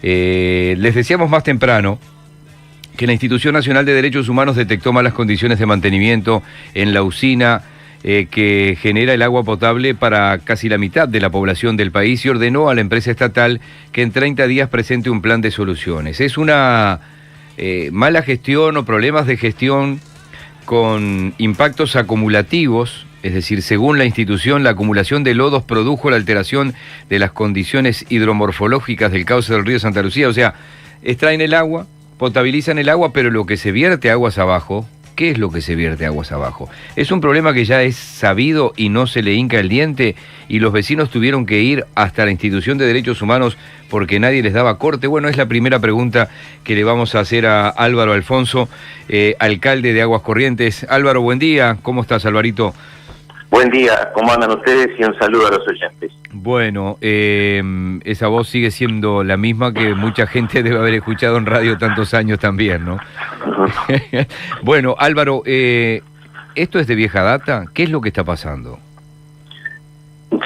Les decíamos más temprano que la Institución Nacional de Derechos Humanos detectó malas condiciones de mantenimiento en la usina que genera el agua potable para casi la mitad de la población del país y ordenó a la empresa estatal que en 30 días presente un plan de soluciones. Es una mala gestión o problemas de gestión con impactos acumulativos, es decir, según la institución, la acumulación de lodos produjo la alteración de las condiciones hidromorfológicas del cauce del río Santa Lucía. O sea, extraen el agua, potabilizan el agua, pero lo que se vierte aguas abajo, ¿qué es lo que se vierte aguas abajo? Es un problema que ya es sabido y no se le hinca el diente, y los vecinos tuvieron que ir hasta la Institución de Derechos Humanos porque nadie les daba corte. Bueno, es la primera pregunta que le vamos a hacer a Álvaro Alfonso, alcalde de Aguas Corrientes. Álvaro, buen día. ¿Cómo estás, Alvarito? Buen día, ¿cómo andan ustedes? Y un saludo a los oyentes. Bueno, esa voz sigue siendo la misma que mucha gente debe haber escuchado en radio tantos años también, ¿no? Bueno, Álvaro, ¿esto es de vieja data? ¿Qué es lo que está pasando?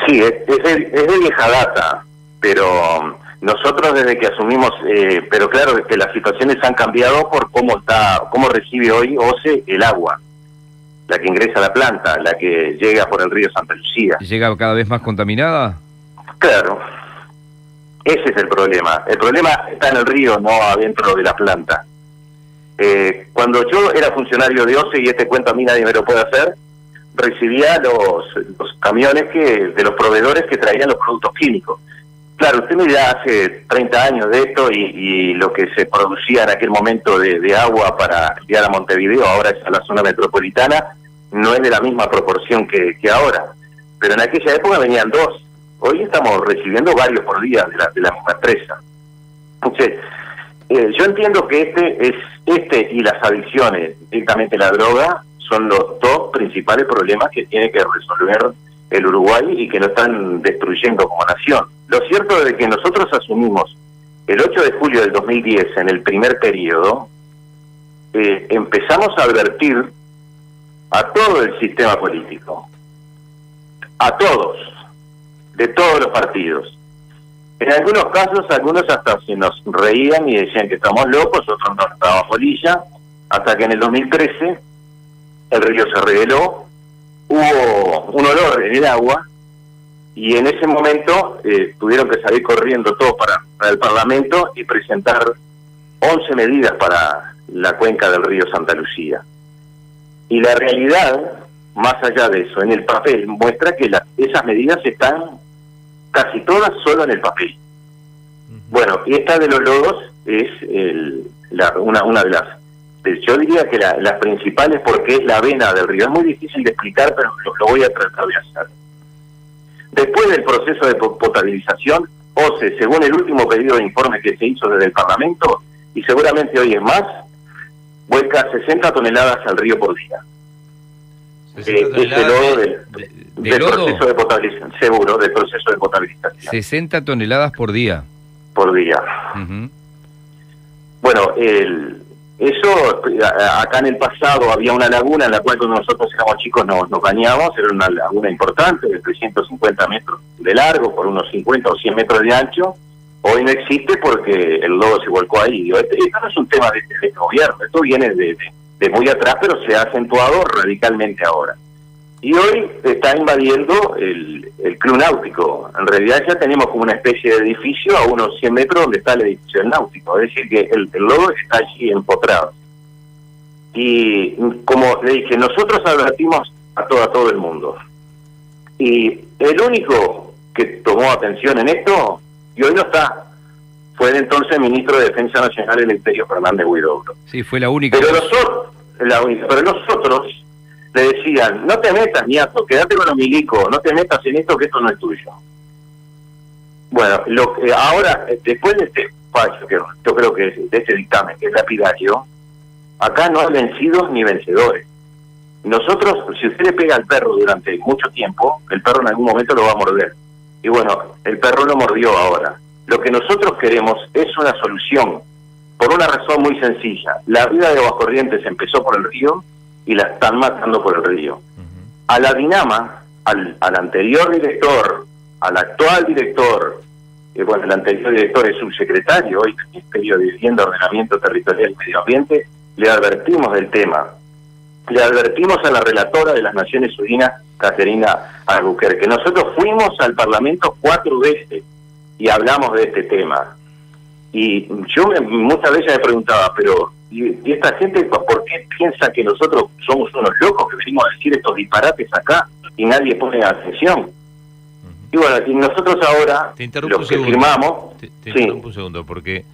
Sí, es de vieja data, pero nosotros desde que asumimos, pero claro que las situaciones han cambiado por cómo recibe hoy OCE el agua. La que ingresa a la planta, la que llega por el río Santa Lucía. ¿Llega cada vez más contaminada? Claro, ese es el problema. El problema está en el río, no adentro de la planta. Cuando yo era funcionario de OCE, y este cuento a mí nadie me lo puede hacer, recibía los camiones de los proveedores que traían los productos químicos. Claro, usted me dirá, hace 30 años de esto y lo que se producía en aquel momento de agua para enviar a Montevideo, ahora es a la zona metropolitana, no es de la misma proporción que ahora. Pero en aquella época venían dos. Hoy estamos recibiendo varios por día de la misma empresa. Entonces, yo entiendo que este y las adicciones, directamente la droga, son los dos principales problemas que tiene que resolver el Uruguay y que nos están destruyendo como nación. Lo cierto es que nosotros asumimos el 8 de julio del 2010, en el primer periodo, empezamos a advertir a todo el sistema político, a todos, de todos los partidos. En algunos casos, algunos hasta se nos reían y decían que estamos locos, otros nos daban bolilla, hasta que en el 2013 el río se reveló, hubo un olor en el agua, y en ese momento tuvieron que salir corriendo todos para el Parlamento y presentar 11 medidas para la cuenca del río Santa Lucía. Y la realidad, más allá de eso, en el papel, muestra que esas medidas están casi todas solo en el papel. Bueno, y esta de los lodos es una de las... Yo diría que las principales, porque es la vena del río. Es muy difícil de explicar, pero lo voy a tratar de hacer. Después del proceso de potabilización, OCE, según el último pedido de informe que se hizo desde el Parlamento, y seguramente hoy es más, vuelca 60 toneladas al río por día. Ese lodo del proceso de potabilización, seguro, del proceso de potabilización. 60 toneladas por día. Por día. Bueno, eso, acá en el pasado había una laguna en la cual cuando nosotros éramos chicos nos bañábamos, era una laguna importante de 350 metros de largo por unos 50 o 100 metros de ancho. Hoy no existe porque el lodo se volcó ahí. Digo, esto no es un tema de este gobierno, esto viene de muy atrás, pero se ha acentuado radicalmente ahora. Y hoy está invadiendo el club náutico. En realidad ya tenemos como una especie de edificio a unos 100 metros donde está el edificio del náutico. Es decir, que el lodo está allí empotrado. Y como le dije, nosotros advertimos a todo el mundo. Y el único que tomó atención en esto, y hoy no está, fue el entonces ministro de Defensa Nacional, Eleuterio Fernández Huidobro. Sí, fue la única. Pero los otros le decían, no te metas, ñato, quédate con los milicos, no te metas en esto, que esto no es tuyo. Bueno, ahora, después de este fallo, que yo creo que es de este dictamen, que es lapidario, acá no hay vencidos ni vencedores. Nosotros, si usted le pega al perro durante mucho tiempo, el perro en algún momento lo va a morder. Y bueno, el perro lo mordió ahora. Lo que nosotros queremos es una solución, por una razón muy sencilla. La vida de Aguas Corrientes empezó por el río y la están matando por el río. A la Dinama, al anterior director, al actual director, bueno, el anterior director es subsecretario hoy del Ministerio de Vivienda, Ordenamiento Territorial y Medio Ambiente, le advertimos del tema. Le advertimos a la relatora de las Naciones Unidas, Caterina Albuquerque. Nosotros fuimos al Parlamento 4 veces y hablamos de este tema. Y yo muchas veces me preguntaba, pero ¿y esta gente por qué piensa que nosotros somos unos locos que venimos a decir estos disparates acá y nadie pone atención? Y bueno, y nosotros ahora, los que firmamos... Te interrumpo un segundo, porque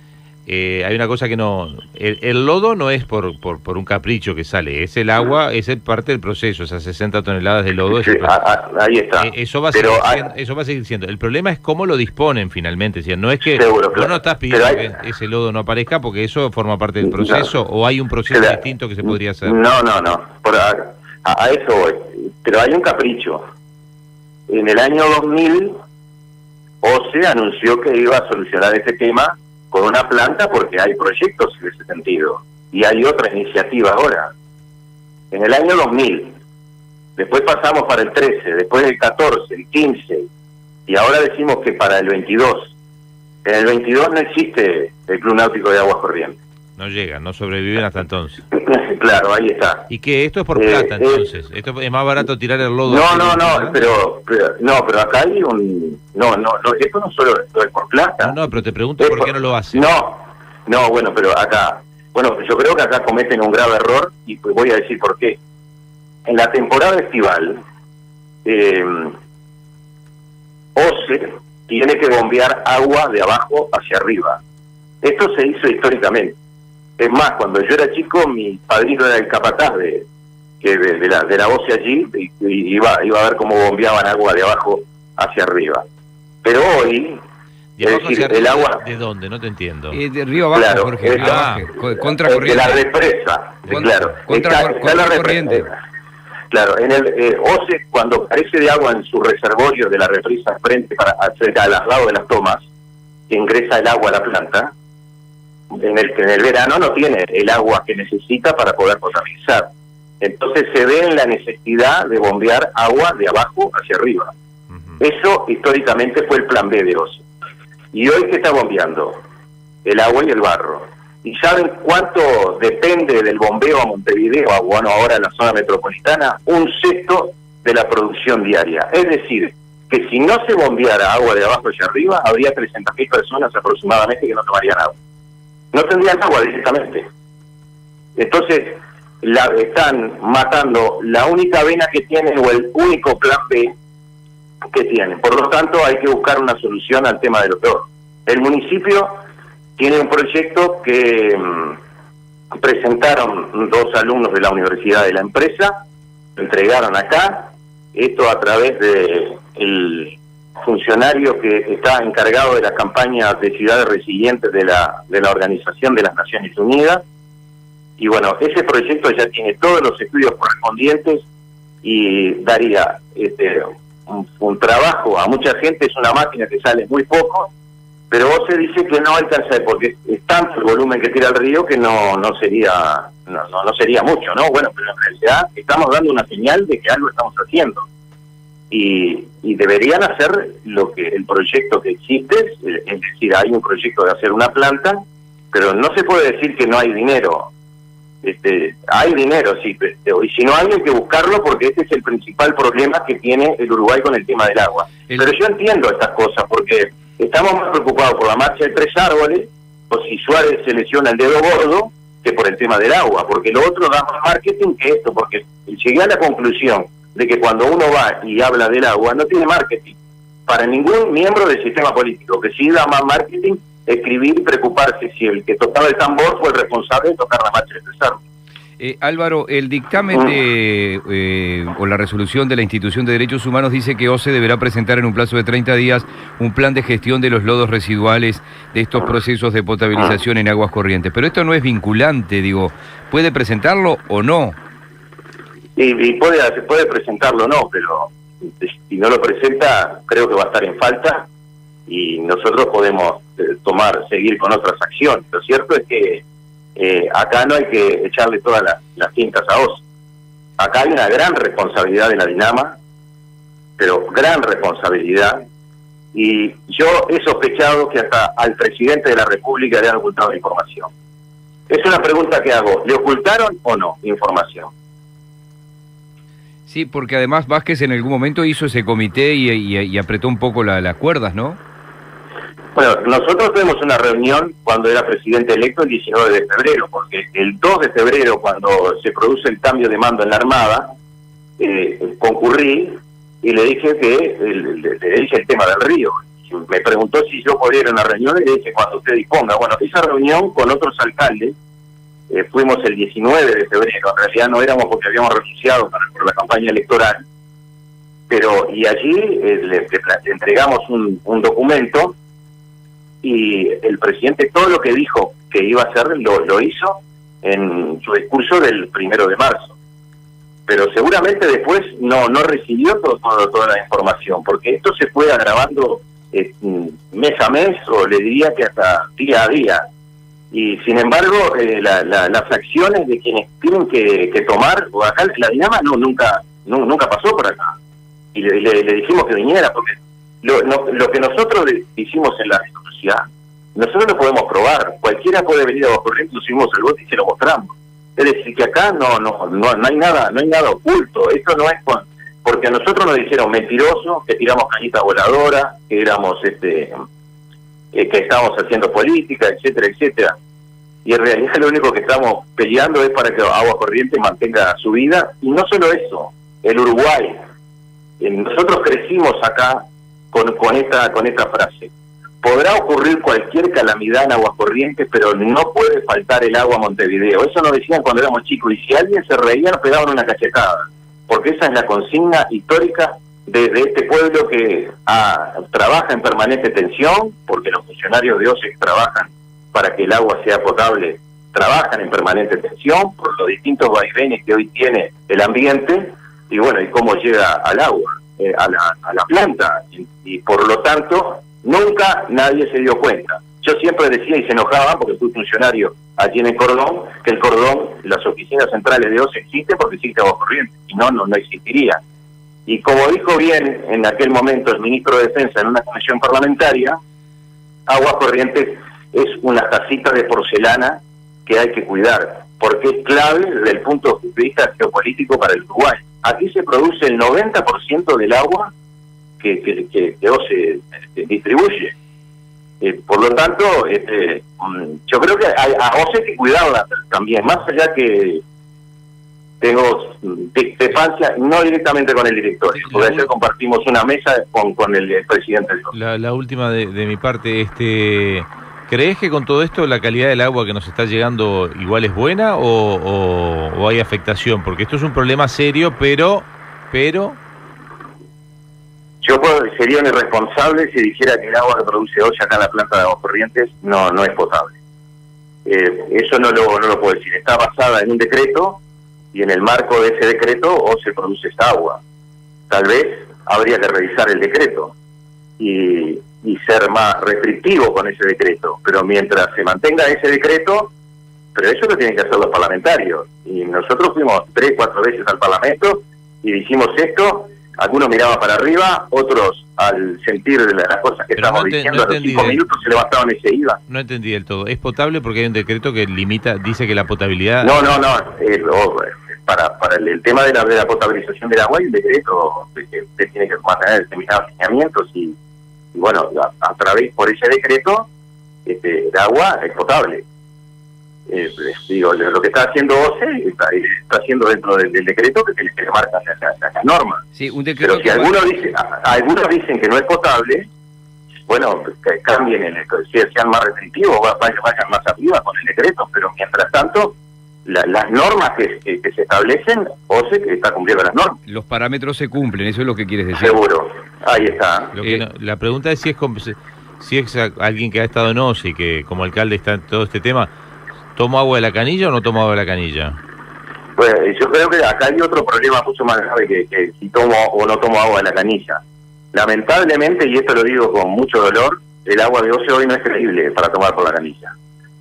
hay una cosa que no... El lodo no es por un capricho que sale, es el agua, es parte del proceso, esas 60 toneladas de lodo. Sí, ahí está. Eso va a seguir siendo. El problema es cómo lo disponen finalmente. O sea, no es que seguro, vos no estás pidiendo que ese lodo no aparezca porque eso forma parte del proceso, o hay un proceso distinto que se podría hacer. No. A eso voy. Pero hay un capricho. En el año 2000, OCE anunció que iba a solucionar este tema con una planta porque hay proyectos en ese sentido. Y hay otra iniciativa ahora. En el año 2000. Después pasamos para el 13, después el 14, el 15. Y ahora decimos que para el 22. En el 22 no existe el Club Náutico de Aguas Corrientes. No llegan, no sobreviven hasta entonces. Claro, ahí está. ¿Y que esto es por plata entonces? ¿Esto es más barato tirar el lodo? Pero acá hay un... No, esto no solo es por plata. No, pero te pregunto por qué no lo hacen. No, bueno, pero acá... Bueno, yo creo que acá cometen un grave error y pues voy a decir por qué. En la temporada estival, OCE tiene que bombear agua de abajo hacia arriba. Esto se hizo históricamente. Es más, cuando yo era chico, mi padrino era el capataz de la OCE allí, y iba a ver cómo bombeaban agua de abajo hacia arriba. Pero hoy, es decir, el agua... ¿De dónde? No te entiendo. De río abajo, claro, Jorge, río abajo, contracorriente. De la represa, claro. Contracorriente. Claro, en el OCE, cuando carece de agua en su reservorio de la represa frente cerca al lado de las tomas, que ingresa el agua a la planta, en el verano no tiene el agua que necesita para poder potabilizar. Entonces se ve en la necesidad de bombear agua de abajo hacia arriba. Eso históricamente fue el plan B de OCE. Y hoy ¿qué está bombeando? El agua y el barro. ¿Y saben cuánto depende del bombeo a Montevideo, ahora en la zona metropolitana? 1/6 de la producción diaria. Es decir, que si no se bombeara agua de abajo hacia arriba, habría 300.000 personas aproximadamente que no tomarían agua. No tendrían agua directamente. Entonces, están matando la única vena que tienen o el único plan B que tienen. Por lo tanto, hay que buscar una solución al tema de lo peor. El municipio tiene un proyecto que presentaron 2 alumnos de la universidad de la empresa, lo entregaron acá, esto a través de el funcionario que está encargado de la campaña de ciudades resilientes de la Organización de las Naciones Unidas. Y bueno, ese proyecto ya tiene todos los estudios correspondientes y daría un trabajo a mucha gente. Es una máquina que sale muy poco, pero vos se dice que no alcanza, porque es tanto el volumen que tira el río que no sería mucho, ¿no? Bueno, pero en realidad estamos dando una señal de que algo estamos haciendo. Y deberían hacer lo que el proyecto que existe, es decir, hay un proyecto de hacer una planta, pero no se puede decir que no hay dinero. Hay dinero, sí, y si no hay que buscarlo, porque este es el principal problema que tiene el Uruguay con el tema del agua. Pero yo entiendo estas cosas, porque estamos más preocupados por la marcha de 3 árboles, o si Suárez se lesiona el dedo gordo, que por el tema del agua, porque lo otro da más marketing que esto, porque llegué a la conclusión de que cuando uno va y habla del agua, no tiene marketing para ningún miembro del sistema político, que sí da más marketing escribir y preocuparse si el que tocaba el tambor fue el responsable de tocar la marcha de 3 árboles. Álvaro, el dictamen o la resolución de la Institución de Derechos Humanos dice que OCE deberá presentar en un plazo de 30 días un plan de gestión de los lodos residuales de estos procesos de potabilización en aguas corrientes. Pero esto no es vinculante, digo, ¿puede presentarlo o no? Y puede presentarlo o no, pero si no lo presenta, creo que va a estar en falta y nosotros podemos seguir con otras acciones. Lo cierto es que acá no hay que echarle todas las tintas a OCE. Acá hay una gran responsabilidad de la Dinama, pero gran responsabilidad, Y yo he sospechado que hasta al presidente de la República le han ocultado información. Es una pregunta que hago, ¿le ocultaron o no información? Sí, porque además Vázquez en algún momento hizo ese comité y apretó un poco las cuerdas, ¿no? Bueno, nosotros tuvimos una reunión cuando era presidente electo el 19 de febrero, porque el 2 de febrero, cuando se produce el cambio de mando en la Armada, concurrí y le dije que le dije el tema del río. Me preguntó si yo podía ir a una reunión y le dije cuando usted disponga. Bueno, esa reunión con otros alcaldes, fuimos el 19 de febrero, en realidad no éramos porque habíamos renunciado por la campaña electoral, pero y allí le entregamos un documento y el presidente todo lo que dijo que iba a hacer lo hizo en su discurso del 1 de marzo. Pero seguramente después no recibió toda la información, porque esto se fue agravando mes a mes, o le diría que hasta día a día. Y sin embargo, las acciones de quienes tienen que tomar, o acá la Dinama nunca pasó por acá. Y le dijimos que viniera, porque lo que nosotros hicimos en la denuncia, nosotros lo podemos probar. Cualquiera puede venir a Aguas Corrientes, nos subimos el bote y se lo mostramos. Es decir, que acá no hay nada oculto. Esto no es porque a nosotros nos dijeron mentirosos, que tiramos cañitas voladoras, que éramos que estábamos haciendo política, etcétera, etcétera. Y en realidad lo único que estamos peleando es para que Aguas Corrientes mantenga su vida. Y no solo eso, el Uruguay. Nosotros crecimos acá con esta frase. Podrá ocurrir cualquier calamidad en Aguas Corrientes, pero no puede faltar el agua a Montevideo. Eso nos decían cuando éramos chicos, y si alguien se reía nos pegaban una cachetada, porque esa es la consigna histórica de este pueblo que trabaja en permanente tensión, porque los funcionarios de OCE trabajan para que el agua sea potable, trabajan en permanente tensión por los distintos vaivenes que hoy tiene el ambiente, y bueno, y cómo llega al agua, a la planta, y por lo tanto nunca nadie se dio cuenta. Yo siempre decía, y se enojaba porque fui funcionario allí en el Cordón, que el Cordón, las oficinas centrales de OCE existen porque existe Aguas Corrientes, y no existiría. Y como dijo bien en aquel momento el ministro de Defensa en una comisión parlamentaria, Aguas Corrientes es una casita de porcelana que hay que cuidar, porque es clave desde el punto de vista geopolítico para el Uruguay. Aquí se produce el 90% del agua que OCE distribuye. Por lo tanto, yo creo que a OCE hay que cuidarla también, más allá que tengo discrepancia, no directamente con el directorio, porque ayer compartimos una mesa con el presidente. La última de mi parte, ¿crees que con todo esto la calidad del agua que nos está llegando igual es buena o hay afectación? Porque esto es un problema serio, pero... Yo sería un irresponsable si dijera que el agua que produce OCE acá en la planta de Aguas Corrientes no es potable. Eso no lo puedo decir. Está basada en un decreto y en el marco de ese decreto OCE produce esa agua. Tal vez habría que revisar el decreto y ser más restrictivo con ese decreto. Pero mientras se mantenga ese decreto, pero eso lo tienen que hacer los parlamentarios. Y nosotros fuimos 3-4 veces al Parlamento y dijimos esto. Algunos miraban para arriba, otros al sentir las cosas que estamos diciendo, a los 5 minutos se levantaban y se iban. No entendí del todo. ¿Es potable porque hay un decreto que dice que la potabilidad... No. Para el tema de la potabilización del agua hay un decreto que tiene que mantener determinados lineamientos y bueno, a través, por ese decreto, el agua es potable. Digo, lo que está haciendo OCE está haciendo dentro del decreto que le marca las normas. Sí, un decreto. Pero si algunos dicen que no es potable, bueno, que cambien, sean más restrictivos, vayan más arriba con el decreto, pero mientras tanto, las normas que se establecen, OCE que está cumpliendo las normas. Los parámetros se cumplen, eso es lo que quieres decir. Seguro, ahí está. La pregunta es si es alguien que ha estado en OCE y que como alcalde está en todo este tema. ¿Tomo agua de la canilla o no tomo agua de la canilla? Pues yo creo que acá hay otro problema mucho más grave que si tomo o no tomo agua de la canilla. Lamentablemente, y esto lo digo con mucho dolor, el agua de OCE hoy no es creíble para tomar por la canilla.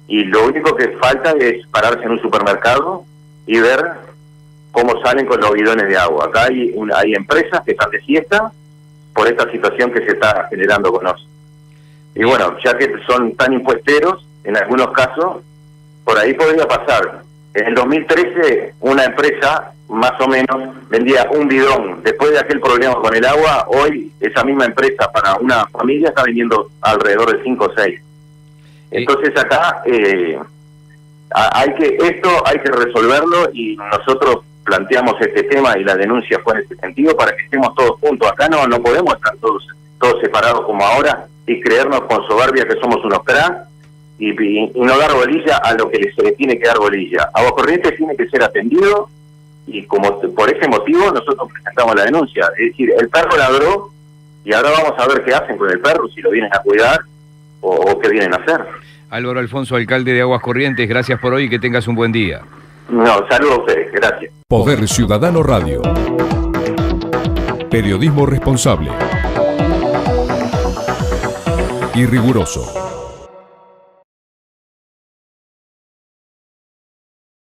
Y lo único que falta es pararse en un supermercado y ver cómo salen con los bidones de agua. Acá hay empresas que están de siesta por esta situación que se está generando con OSE. Y bueno, ya que son tan impuesteros, en algunos casos, por ahí podría pasar. En el 2013, una empresa, más o menos, vendía un bidón. Después de aquel problema con el agua, hoy esa misma empresa para una familia está vendiendo alrededor de 5 o 6. Entonces acá hay que resolverlo, y nosotros planteamos este tema y la denuncia fue en este sentido para que estemos todos juntos. Acá no podemos estar todos separados como ahora y creernos con soberbia que somos unos cracks y no dar bolilla a lo que se le tiene que dar bolilla. Agua Corrientes tiene que ser atendido, y como por ese motivo nosotros presentamos la denuncia. Es decir, el perro ladró y ahora vamos a ver qué hacen con el perro, si lo vienen a cuidar o qué vienen a hacer. Álvaro Alfonso, alcalde de Aguas Corrientes, gracias por hoy y que tengas un buen día. No, saludos a ustedes, gracias. Poder Ciudadano Radio. Periodismo responsable y riguroso.